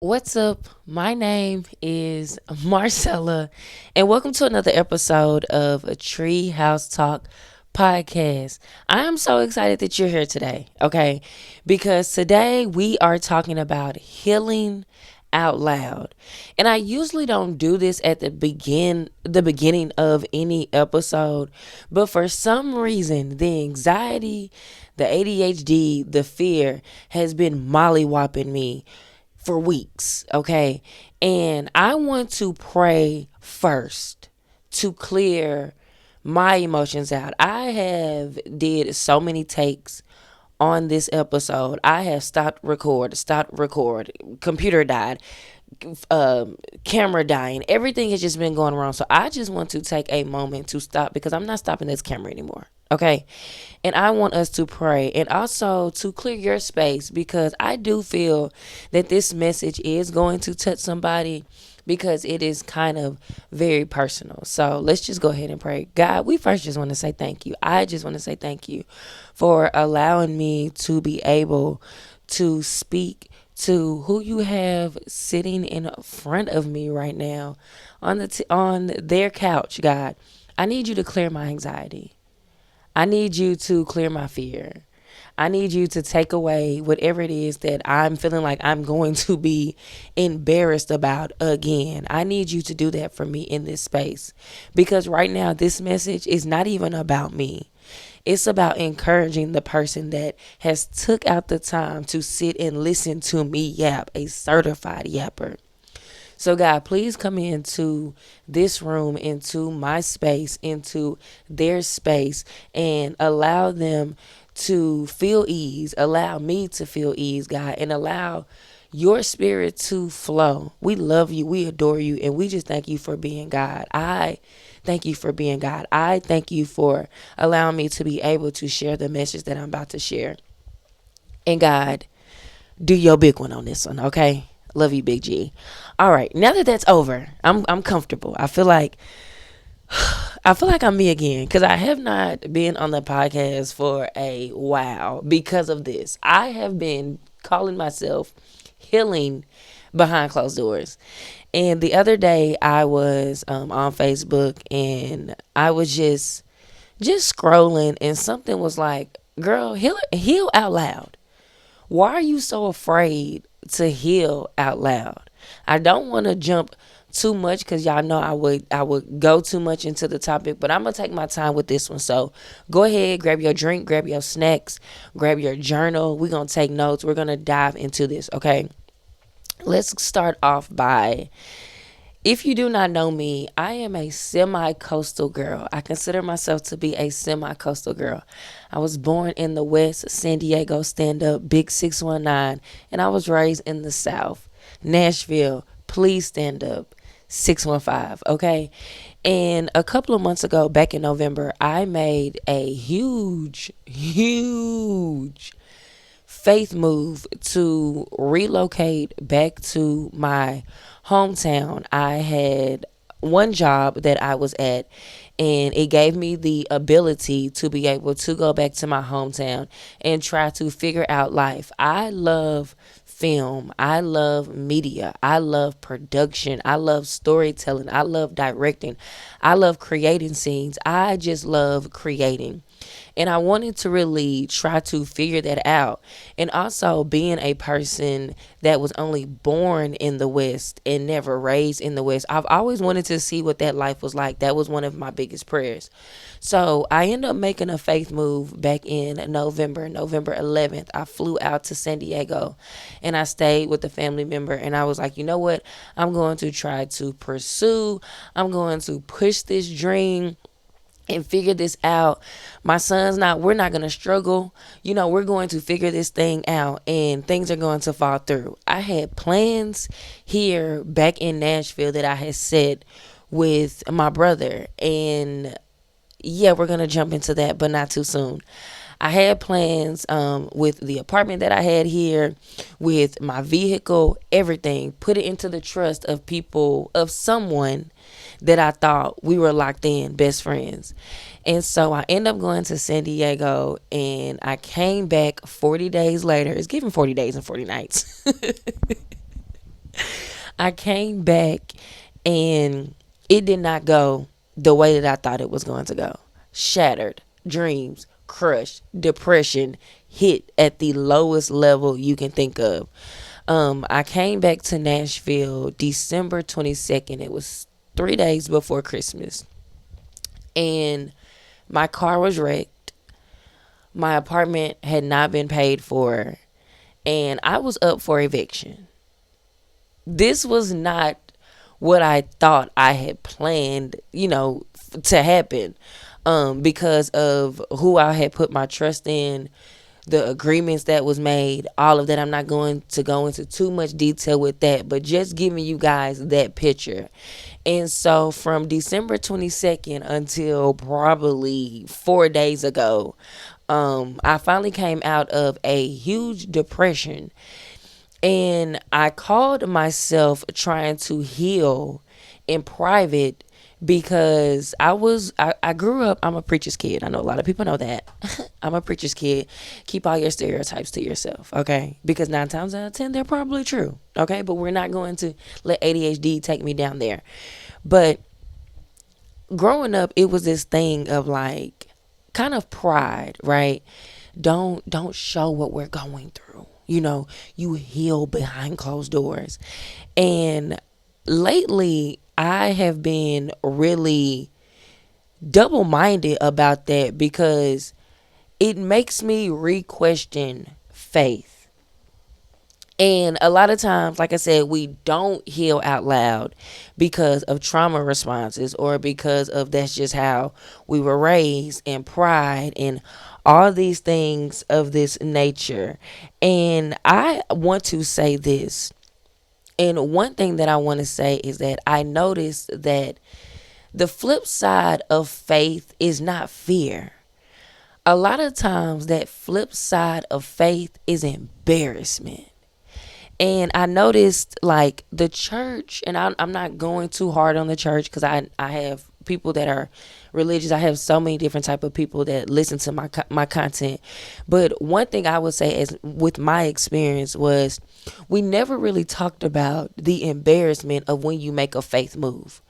What's up? My name is Marcella, and welcome to another episode of a Tree House Talk podcast. I am so excited that you're here today, okay? Because today we are talking about healing out loud. And I usually don't do this at the beginning of any episode, but for some reason, the anxiety, the ADHD, the fear has been mollywopping me for weeks, okay? And I want to pray first to clear my emotions out. I have did so many takes on this episode. I have stopped record, computer died, camera dying. Everything has just been going wrong. So I just want to take a moment to stop because I'm not stopping this camera anymore. Okay. And I want us to pray and also to clear your space because I do feel that this message is going to touch somebody because it is kind of very personal. So let's just go ahead and pray. God, we first just want to say thank you. I just want to say thank you for allowing me to be able to speak to who you have sitting in front of me right now on on their couch, God. I need you to clear my anxiety. I need you to clear my fear. I need you to take away whatever it is that I'm feeling like I'm going to be embarrassed about again. I need you to do that for me in this space. Because right now, this message is not even about me. It's about encouraging the person that has took out the time to sit and listen to me yap, a certified yapper. So, God, please come into this room, into my space, into their space, and allow them to feel ease. Allow me to feel ease, God, and allow your spirit to flow. We love you. We adore you. And we just thank you for being God. I thank you for being God. I thank you for allowing me to be able to share the message that I'm about to share. And God, do your big one on this one, okay? Love you, Big G. All right, now that that's over, I'm comfortable. I feel like I'm me again because I have not been on the podcast for a while because of this. I have been calling myself healing behind closed doors. And the other day I was on Facebook and I was just scrolling and something was like, "Girl, heal out loud. Why are you so afraid to heal out loud?" I don't want to jump too much because y'all know I would go too much into the topic, but I'm gonna take my time with this one. So go ahead, grab your drink, grab your snacks, grab your journal. We're gonna take notes. We're gonna dive into this. Okay, let's start off by, if you do not know me, I am a semi coastal girl. I consider myself to be a semi coastal girl. I was born in the West, San Diego, stand up, Big 619, and I was raised in the South, Nashville, please stand up, 615, okay? And a couple of months ago, back in November, I made a huge faith move to relocate back to my hometown. I had one job that I was at, and it gave me the ability to be able to go back to my hometown and try to figure out life. I love film. I love media. I love production. I love storytelling. I love directing. I love creating scenes. I just love creating. And I wanted to really try to figure that out. And also, being a person that was only born in the West and never raised in the West, I've always wanted to see what that life was like. That was one of my biggest prayers. So I ended up making a faith move back in November 11th. I flew out to San Diego and I stayed with a family member. And I was like, you know what? I'm going to try to pursue, I'm going to push this dream and figure this out. We're not going to struggle. We're going to figure this thing out and things are going to fall through. I had plans here back in Nashville that I had set with my brother. And yeah, we're going to jump into that, but not too soon. I had plans with the apartment that I had here, with my vehicle, everything, put it into the trust of people, of someone that I thought we were locked in, best friends. And so I ended up going to San Diego and I came back 40 days later. It's given 40 days and 40 nights. I came back and it did not go the way that I thought it was going to go. Shattered, dreams, crushed, depression hit at the lowest level you can think of. I came back to Nashville December 22nd. It was 3 days before Christmas. And my car was wrecked. My apartment had not been paid for. And I was up for eviction. This was not what I thought I had planned, to happen. Because of who I had put my trust in, the agreements that was made, all of that. I'm not going to go into too much detail with that, but just giving you guys that picture. And so from December 22nd until probably 4 days ago, I finally came out of a huge depression, and I called myself trying to heal in private because I grew up, I'm a preacher's kid. I know a lot of people know that. I'm a preacher's kid. Keep all your stereotypes to yourself, okay? Because 9 times out of 10 they're probably true, okay? But we're not going to let ADHD take me down there. But growing up, it was this thing of like kind of pride, right? Don't show what we're going through. You heal behind closed doors. And lately I have been really double minded about that because it makes me re-question faith. And a lot of times, like I said, we don't heal out loud because of trauma responses or because of that's just how we were raised, and pride and all these things of this nature. And I want to say this. And one thing that I want to say is that I noticed that the flip side of faith is not fear. A lot of times, that flip side of faith is embarrassment. And I noticed like the church, and I'm not going too hard on the church because I have people that are religious. I have so many different type of people that listen to my content. But one thing I would say is with my experience was we never really talked about the embarrassment of when you make a faith move.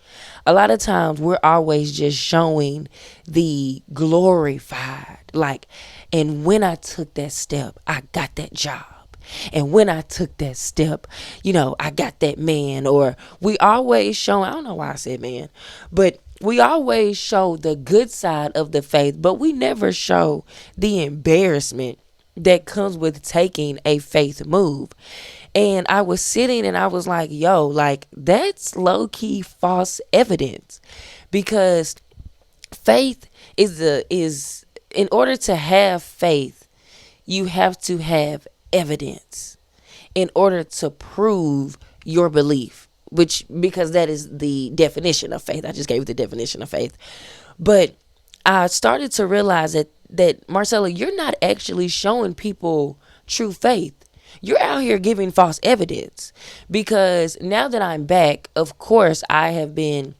A lot of times we're always just showing the glorified, like, and when I took that step, I got that job. And when I took that step, I got that man. Or we always show, I don't know why I said man, but we always show the good side of the faith, but we never show the embarrassment that comes with taking a faith move. And I was sitting and I was like, yo, like that's low key false evidence, because faith is in order to have faith, you have to have evidence in order to prove your belief, which, because that is the definition of faith. I just gave you the definition of faith. But I started to realize that Marcella, you're not actually showing people true faith. You're out here giving false evidence, because now that I'm back, of course I have been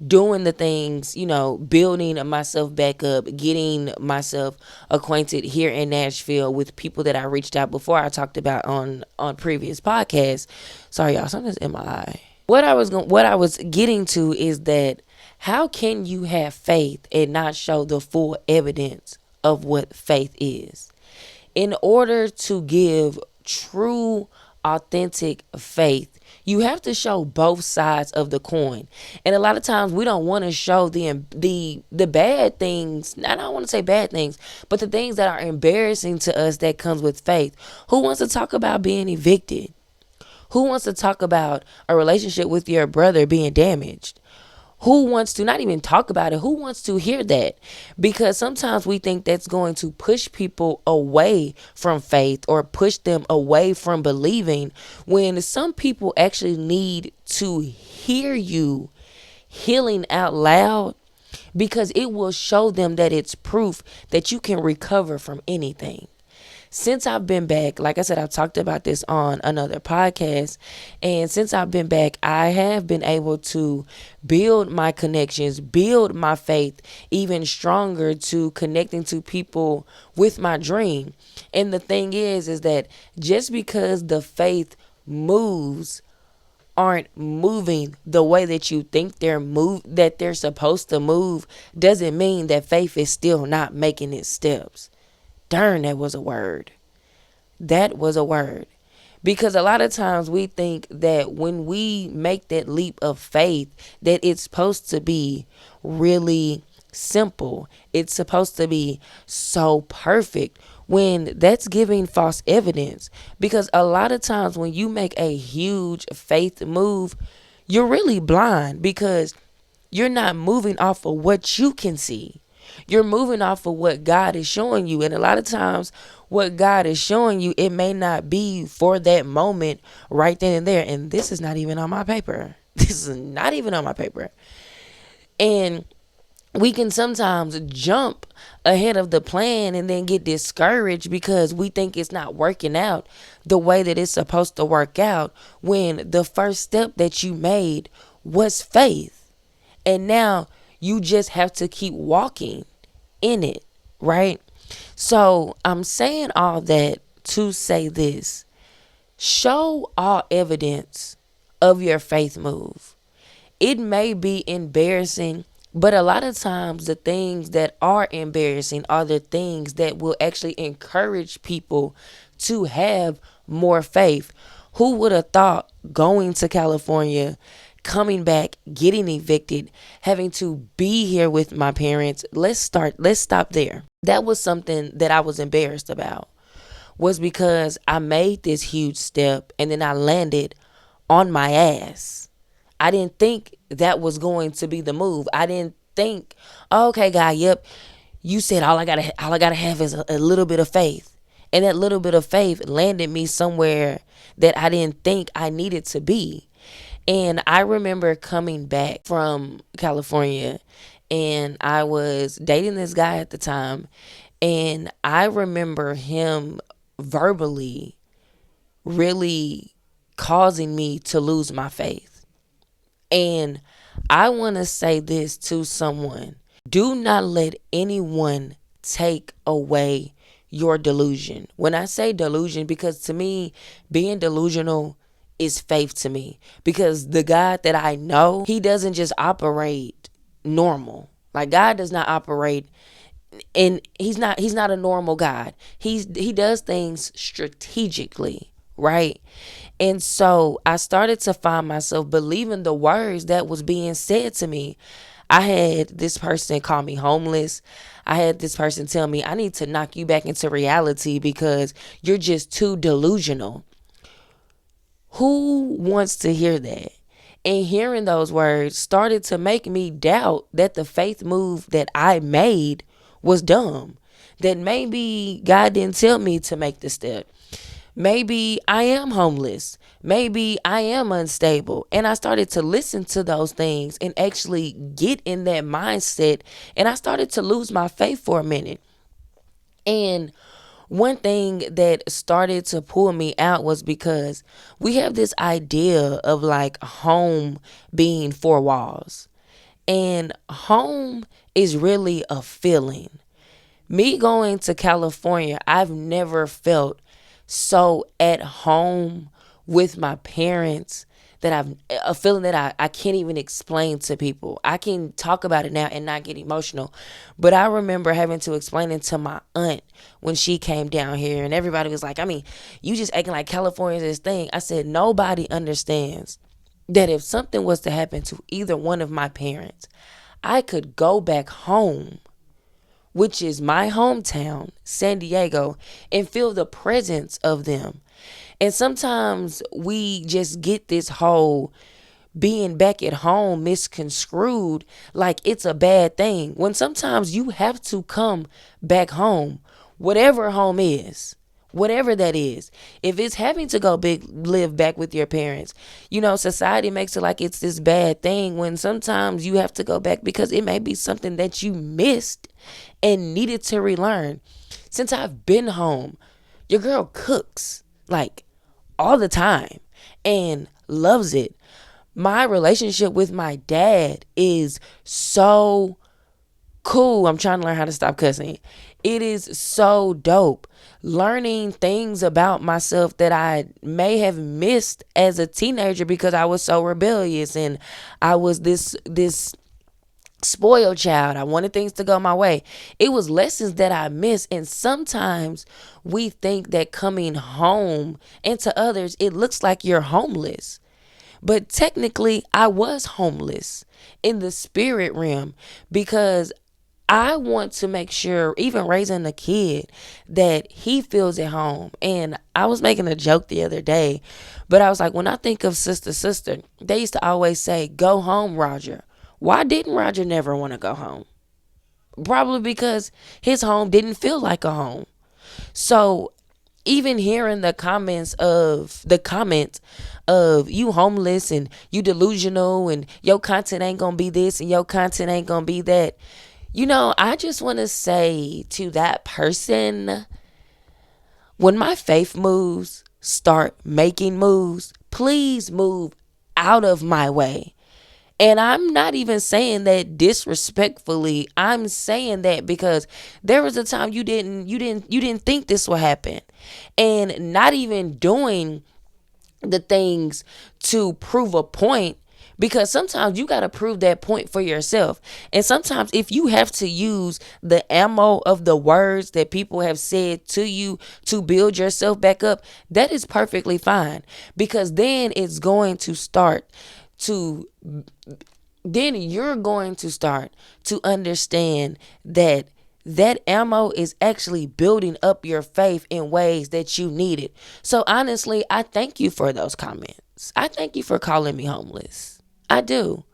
doing the things, building myself back up, getting myself acquainted here in Nashville with people that I reached out before I talked about on previous podcasts. Sorry y'all, something's in my eye. What I was getting to is that how can you have faith and not show the full evidence of what faith is? In order to give true, authentic faith, you have to show both sides of the coin. And a lot of times we don't want to show the bad things. I don't want to say bad things, but the things that are embarrassing to us that comes with faith. Who wants to talk about being evicted? Who wants to talk about a relationship with your brother being damaged? Who wants to not even talk about it? Who wants to hear that? Because sometimes we think that's going to push people away from faith or push them away from believing, when some people actually need to hear you healing out loud, because it will show them that it's proof that you can recover from anything. Since I've been back, like I said, I've talked about this on another podcast. And since I've been back, I have been able to build my connections, build my faith even stronger to connecting to people with my dream. And the thing is that just because the faith moves aren't moving the way that you think they're supposed to move, doesn't mean that faith is still not making its steps. Darn, that was a word. That was a word. Because a lot of times we think that when we make that leap of faith, that it's supposed to be really simple. It's supposed to be so perfect, when that's giving false evidence. Because a lot of times when you make a huge faith move, you're really blind, because you're not moving off of what you can see. You're moving off of what God is showing you. And a lot of times, what God is showing you, it may not be for that moment right then and there. And this is not even on my paper. This is not even on my paper. And we can sometimes jump ahead of the plan and then get discouraged because we think it's not working out the way that it's supposed to work out, when the first step that you made was faith. And now you just have to keep walking in it, right? So I'm saying all that to say this: show all evidence of your faith move. It may be embarrassing, but a lot of times the things that are embarrassing are the things that will actually encourage people to have more faith. Who would have thought going to California, coming back, getting evicted, having to be here with my parents? Let's stop there. That was something that I was embarrassed about, was because I made this huge step and then I landed on my ass. I didn't think that was going to be the move. I didn't think, oh, okay, God, yep, you said all I gotta have is a little bit of faith. And that little bit of faith landed me somewhere that I didn't think I needed to be. And I remember coming back from California, and I was dating this guy at the time, and I remember him verbally really causing me to lose my faith. And I want to say this to someone: do not let anyone take away your delusion. When I say delusion, because to me, being delusional is faith to me. Because the God that I know, he doesn't just operate normal. Like, God does not operate, and he's not a normal God. He does things strategically, right? And so I started to find myself believing the words that was being said to me. I had this person call me homeless. I had this person tell me, I need to knock you back into reality because you're just too delusional. Who wants to hear that? And hearing those words started to make me doubt that the faith move that I made was dumb. That maybe God didn't tell me to make the step. Maybe I am homeless. Maybe I am unstable. And I started to listen to those things and actually get in that mindset. And I started to lose my faith for a minute. And one thing that started to pull me out was because we have this idea of like home being four walls. And home is really a feeling. Me going to California, I've never felt so at home with my parents, that I've a feeling that I can't even explain to people. I can talk about it now and not get emotional, but I remember having to explain it to my aunt when she came down here, and everybody was like, I mean, you just acting like California's this thing. I said, nobody understands that if something was to happen to either one of my parents, I could go back home, which is my hometown, San Diego, and feel the presence of them. And sometimes we just get this whole being back at home misconstrued like it's a bad thing, when sometimes you have to come back home, whatever home is. Whatever that is. If it's having to go live back with your parents, society makes it like it's this bad thing, when sometimes you have to go back because it may be something that you missed and needed to relearn. Since I've been home, your girl cooks like all the time and loves it. My relationship with my dad is so cool. I'm trying to learn how to stop cussing. it is so dope learning things about myself that I may have missed as a teenager because I was so rebellious and I was this spoiled child. I wanted things to go my way. It was lessons that I missed. And sometimes we think that coming home, and to others, it looks like you're homeless. But technically, I was homeless in the spirit realm because I want to make sure, even raising a kid, that he feels at home. And I was making a joke the other day, but I was like, when I think of sister, they used to always say, go home, Roger. Why didn't Roger never want to go home? Probably because his home didn't feel like a home. So even hearing the comments of you homeless and you delusional and your content ain't gonna be this and your content ain't gonna be that, I just want to say to that person, when my faith moves start making moves, please move out of my way. And I'm not even saying that disrespectfully. I'm saying that because there was a time you didn't think this would happen. And not even doing the things to prove a point, because sometimes you got to prove that point for yourself. And sometimes if you have to use the ammo of the words that people have said to you to build yourself back up, that is perfectly fine, because to then you're going to start to understand that that ammo is actually building up your faith in ways that you need it. So honestly, I thank you for those comments. I thank you for calling me homeless. I do.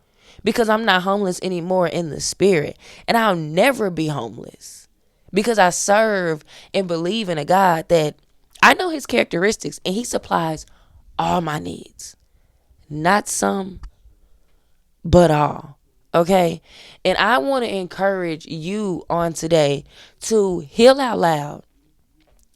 Because I'm not homeless anymore in the spirit. And I'll never be homeless. Because I serve and believe in a God that I know his characteristics and he supplies all my needs. Not some, but all. Okay. And I want to encourage you on today to heal out loud.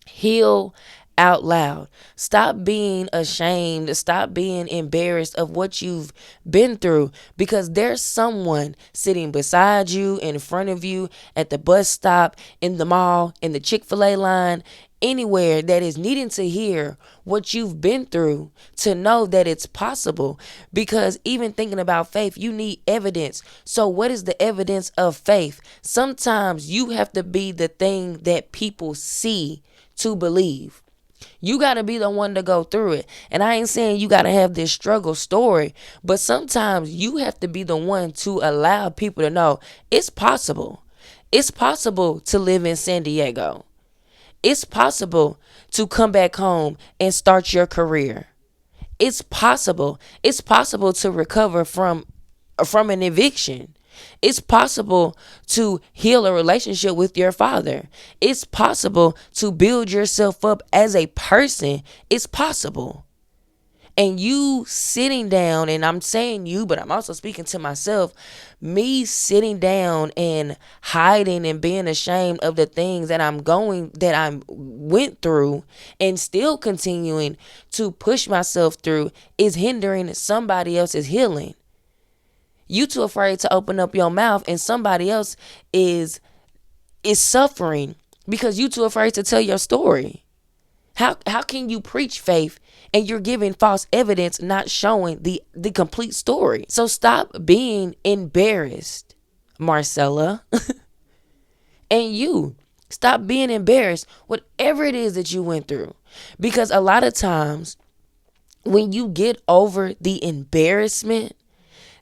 Heal out loud. Stop being ashamed. Stop being embarrassed of what you've been through, because there's someone sitting beside you, in front of you, at the bus stop, in the mall, in the Chick-fil-A line, anywhere, that is needing to hear what you've been through to know that it's possible. Because even thinking about faith, you need evidence. So what is the evidence of faith? Sometimes you have to be the thing that people see to believe. You got to be the one to go through it. And I ain't saying you got to have this struggle story, but sometimes you have to be the one to allow people to know it's possible. It's possible to live in San Diego. It's possible to come back home and start your career. It's possible. It's possible to recover from an eviction. It's possible to heal a relationship with your father. It's possible to build yourself up as a person. It's possible. And you sitting down, and I'm saying you, but I'm also speaking to myself, me sitting down and hiding and being ashamed of the things that I went through and still continuing to push myself through is hindering somebody else's healing. You too afraid to open up your mouth, and somebody else is suffering because you too afraid to tell your story. How can you preach faith and you're giving false evidence, not showing the complete story? So stop being embarrassed, Marcella. And you stop being embarrassed, whatever it is that you went through. Because a lot of times when you get over the embarrassment,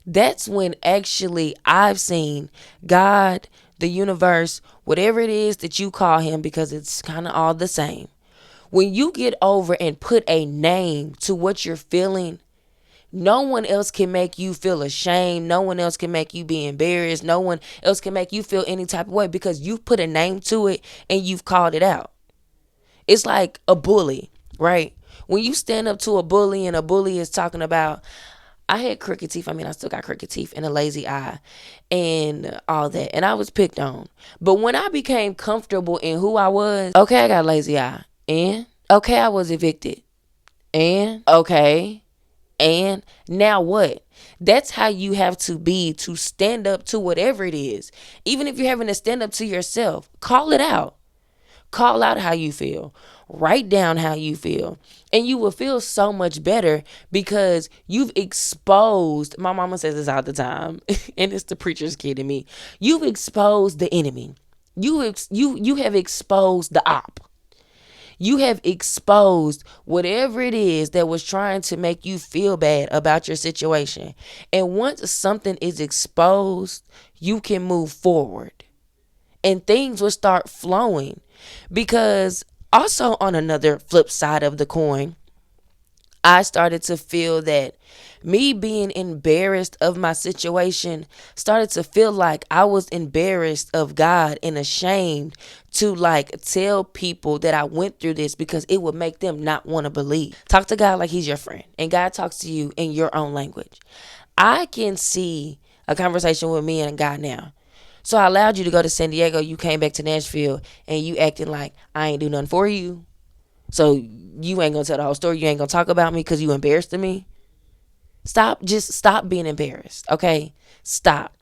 that's when actually I've seen God, the universe, whatever it is that you call him, because it's kind of all the same. When you get over and put a name to what you're feeling, no one else can make you feel ashamed. No one else can make you be embarrassed. No one else can make you feel any type of way, because you've put a name to it and you've called it out. It's like a bully, right? When you stand up to a bully and a bully is talking about, I had crooked teeth. I mean, I still got crooked teeth and a lazy eye and all that. And I was picked on. But when I became comfortable in who I was, okay, I got a lazy eye. And okay, I was evicted. And okay. And now what? That's how you have to be to stand up to whatever it is. Even if you're having to stand up to yourself, call it out. Call out how you feel. Write down how you feel. And you will feel so much better because you've exposed, my mama says this all the time, and it's the preacher's kid in me. You've exposed the enemy. You have exposed the op. You have exposed whatever it is that was trying to make you feel bad about your situation. And once something is exposed, you can move forward and things will start flowing. Because also, on another flip side of the coin, I started to feel that me being embarrassed of my situation started to feel like I was embarrassed of God and ashamed to like tell people that I went through this because it would make them not want to believe. Talk to God like he's your friend, and God talks to you in your own language. I can see a conversation with me and God now. So I allowed you to go to San Diego, you came back to Nashville, and you acting like I ain't do nothing for you. So you ain't gonna tell the whole story. You ain't gonna talk about me because you embarrassed to me. Just stop being embarrassed, okay? Stop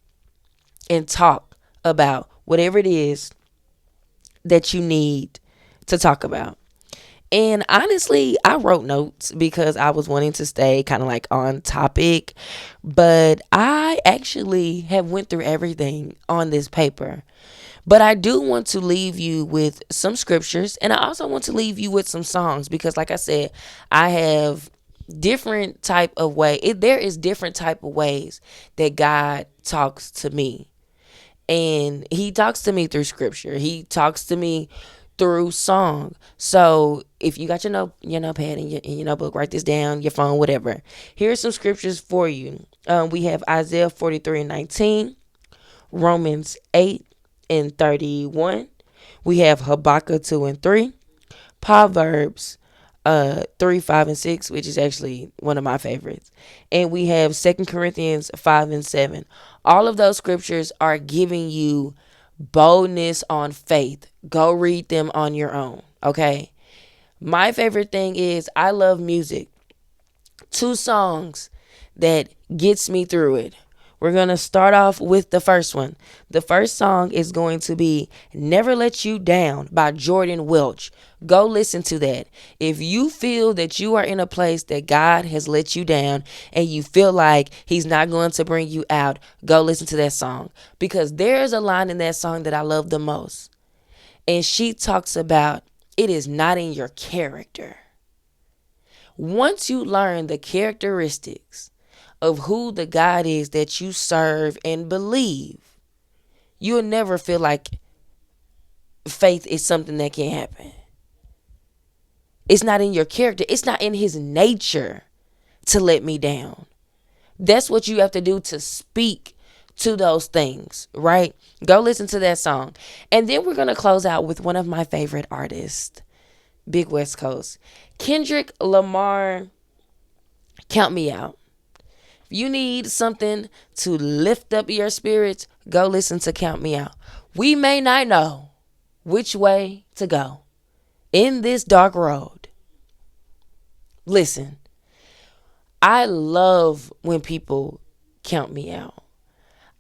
and talk about whatever it is that you need to talk about. And honestly, I wrote notes because I was wanting to stay kind of like on topic, but I actually have went through everything on this paper. But I do want to leave you with some scriptures, and I also want to leave you with some songs because like I said, I have different type of way. There is different type of ways that God talks to me. And he talks to me through scripture. He talks to me through song. So if you got your notepad and your notebook, write this down, your phone, whatever. Here's some scriptures for you. We have Isaiah 43:19, Romans 8:31. We have Habakkuk 2:3, Proverbs 3:5 and 6, which is actually one of my favorites. And we have 2 Corinthians 5:7. All of those scriptures are giving you boldness on faith. Go read them on your own. Okay. My favorite thing is I love music. Two songs that gets me through it. We're going to start off with the first one. The first song is going to be Never Let You Down by Jordan Welch. Go listen to that. If you feel that you are in a place that God has let you down and you feel like he's not going to bring you out, go listen to that song. Because there's a line in that song that I love the most. And she talks about it is not in your character. Once you learn the characteristics of who the God is that you serve and believe, you'll never feel like faith is something that can happen. It's not in your character. It's not in his nature to let me down. That's what you have to do to speak to those things, right? Go listen to that song. And then we're going to close out with one of my favorite artists, Big West Coast. Kendrick Lamar, Count Me Out. If you need something to lift up your spirits, go listen to Count Me Out. We may not know which way to go in this dark road. Listen, I love when people count me out.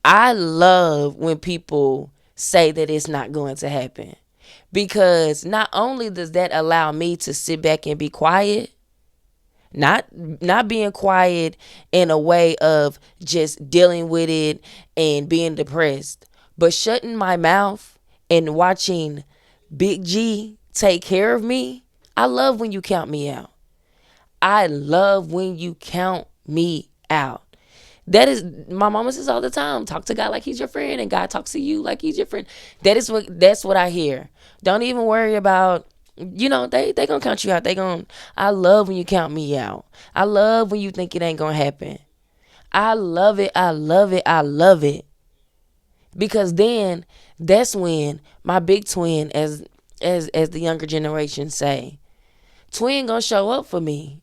I love when people say that it's not going to happen. Because not only does that allow me to sit back and be quiet, not being quiet in a way of just dealing with it and being depressed, but shutting my mouth and watching Big G take care of me. I love when you count me out. I love when you count me out. That is, my mama says all the time, talk to God like he's your friend, and God talks to you like he's your friend. That's what I hear. Don't even worry about, they gonna count you out. I love when you count me out. I love when you think it ain't gonna happen. I love it. I love it. I love it. Because then that's when my big twin, as the younger generation say, twin gonna show up for me.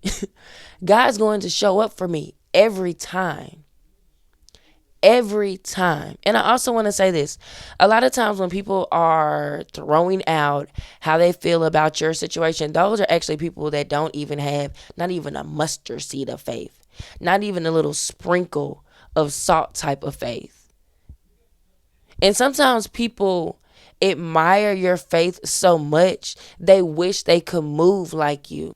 God's going to show up for me every time. Every time. And I also want to say this. A lot of times when people are throwing out how they feel about your situation, those are actually people that don't even have not even a mustard seed of faith. Not even a little sprinkle of salt type of faith. And sometimes people admire your faith so much, they wish they could move like you.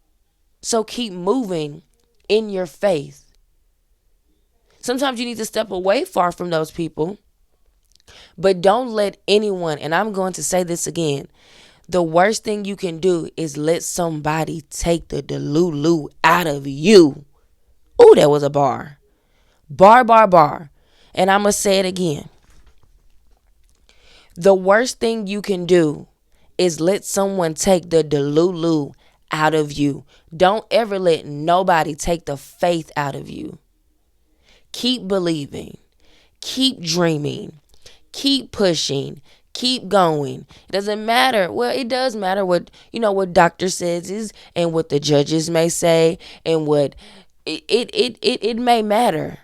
So keep moving in your faith. Sometimes you need to step away far from those people, but don't let anyone, and I'm going to say this again, the worst thing you can do is let somebody take the delulu out of you. Ooh, that was a bar. Bar, bar, bar. And I'm going to say it again. The worst thing you can do is let someone take the delulu out of you. Don't ever let nobody take the faith out of you. Keep believing. Keep dreaming. Keep pushing. Keep going. It doesn't matter. Well, it does matter what doctor says is, and what the judges may say, and what it may matter.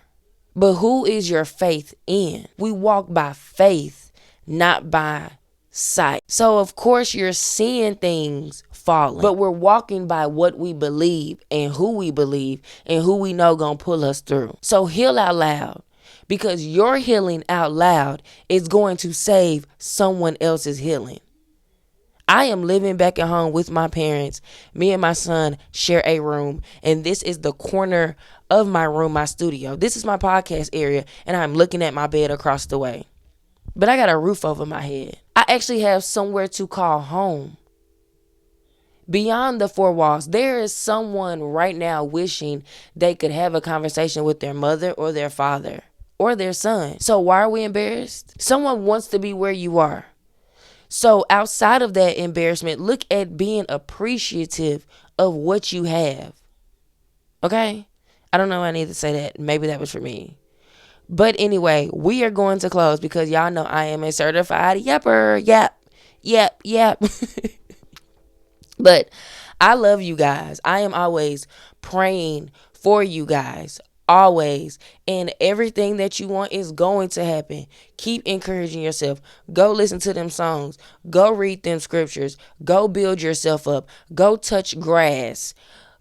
But who is your faith in? We walk by faith, not by sight. So of course you're seeing things falling, but we're walking by what we believe and who we know gonna pull us through. So heal out loud, because your healing out loud is going to save someone else's healing. I am living back at home with my parents. Me and my son share a room, and this is the corner of my room, my studio. This is my podcast area, and I'm looking at my bed across the way. But I got a roof over my head. I actually have somewhere to call home. Beyond the four walls, there is someone right now wishing they could have a conversation with their mother or their father or their son. So why are we embarrassed? Someone wants to be where you are. So outside of that embarrassment, look at being appreciative of what you have. Okay? I don't know why I need to say that. Maybe that was for me. But anyway, we are going to close because y'all know I am a certified yapper. Yep. But I love you guys. I am always praying for you guys. Always. And everything that you want is going to happen. Keep encouraging yourself. Go listen to them songs. Go read them scriptures. Go build yourself up. Go touch grass.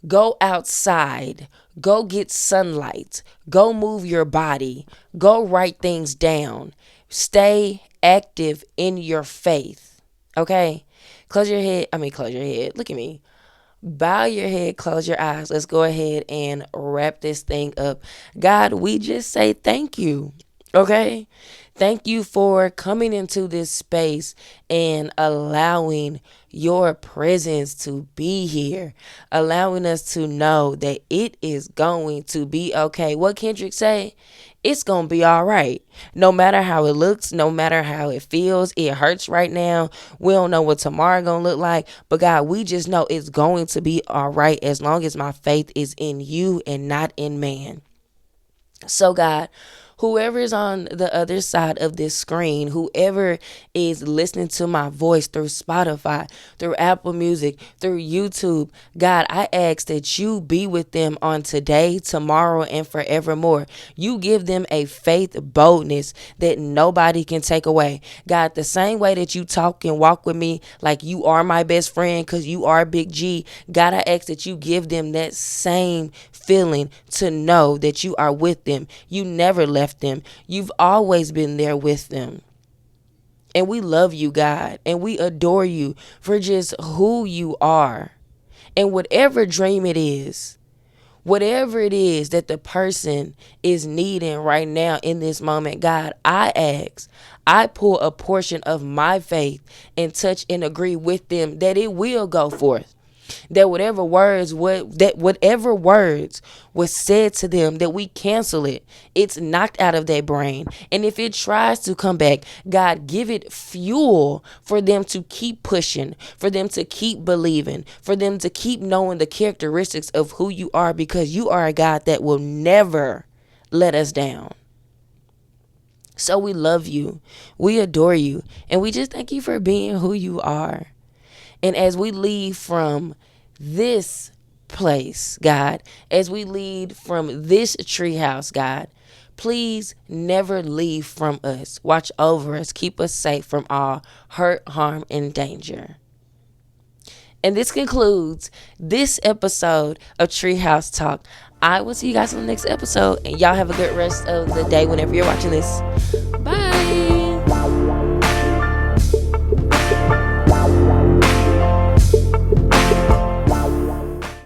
Go outside. Go get sunlight. Go move your body. Go write things down. Stay active in your faith. Okay? Close your head. Look at me. Bow your head, close your eyes. Let's go ahead and wrap this thing up. God, we just say thank you. Okay? Thank you for coming into this space and allowing your presence to be here. Allowing us to know that it is going to be okay. What Kendrick say? It's going to be all right. No matter how it looks, no matter how it feels, it hurts right now. We don't know what tomorrow going to look like. But God, we just know it's going to be all right as long as my faith is in you and not in man. So God, whoever is on the other side of this screen, whoever is listening to my voice through Spotify, through Apple Music, through YouTube, God, I ask that you be with them on today, tomorrow, and forevermore. You give them a faith boldness that nobody can take away. God, the same way that you talk and walk with me like you are my best friend because you are Big G, God, I ask that you give them that same feeling to know that you are with them. You never left them. You've always been there with them. And we love you, God, and we adore you for just who you are. And whatever dream it is, whatever it is that the person is needing right now in this moment, God, I pull a portion of my faith and touch and agree with them that it will go forth. That whatever words was said to them, that we cancel it. It's knocked out of their brain. And if it tries to come back, God, give it fuel for them to keep pushing, for them to keep believing, for them to keep knowing the characteristics of who you are, because you are a God that will never let us down. So we love you. We adore you. And we just thank you for being who you are. And as we leave from this place, God, as we leave from this treehouse, God, please never leave from us. Watch over us. Keep us safe from all hurt, harm, and danger. And this concludes this episode of Treehouse Talk. I will see you guys in the next episode. And y'all have a good rest of the day whenever you're watching this.